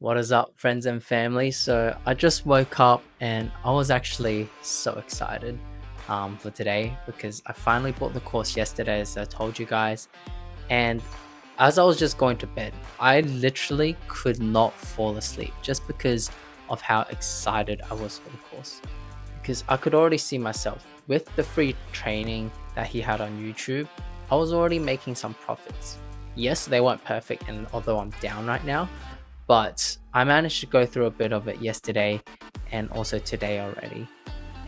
What is up, friends and family? So I just woke up and I was actually so excited for today because I finally bought the course yesterday, as I told you guys. And as I was just going to bed, I literally could not fall asleep just because of how excited I was for the course. Because I could already see myself with the free training that he had on YouTube, I was already making some profits. Yes, they weren't perfect, and although I'm down right now, but I managed to go through a bit of it yesterday and also today already.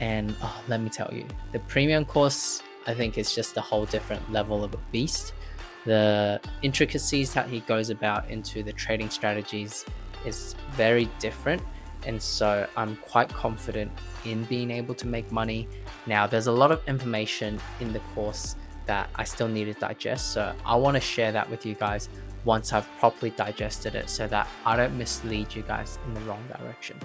And let me tell you, the premium course, I think, is just a whole different level of a beast. The intricacies that he goes about into the trading strategies is very different. And so I'm quite confident in being able to make money. Now, there's a lot of information in the course that I still need to digest. So I want to share that with you guys once I've properly digested it so that I don't mislead you guys in the wrong direction.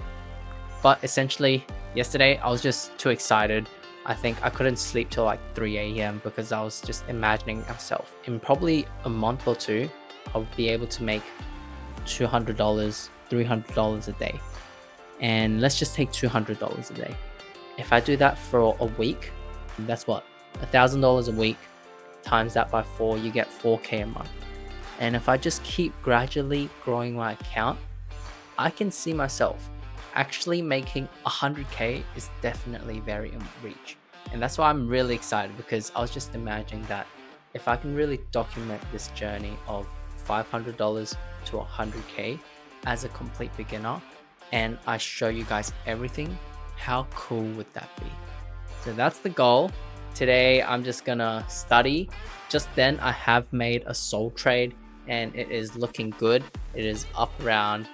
But essentially, yesterday I was just too excited. I think I couldn't sleep till like 3 a.m. because I was just imagining myself in probably a month or two, I'll be able to make $200, $300 a day. And let's just take $200 a day. If I do that for a week, that's what, $1,000 a week, times that by 4, you get 4K a month. And if I just keep gradually growing my account, I can see myself actually making 100K is definitely very in reach. And that's why I'm really excited, because I was just imagining that if I can really document this journey of $500 to 100K as a complete beginner, and I show you guys everything, how cool would that be? So that's the goal. Today, I'm just gonna study. Just then, I have made a soul trade and it is looking good. It is up around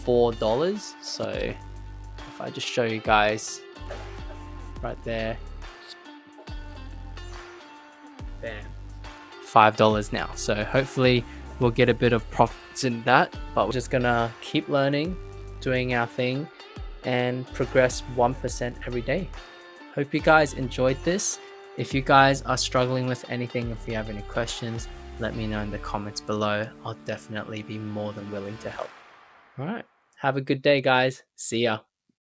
$4. So if I just show you guys right there, bam, $5 now. So hopefully we'll get a bit of profits in that, but we're just gonna keep learning, doing our thing, and progress 1% every day. Hope you guys enjoyed this. If you guys are struggling with anything, if you have any questions, let me know in the comments below. I'll definitely be more than willing to help. All right. Have a good day, guys. See ya.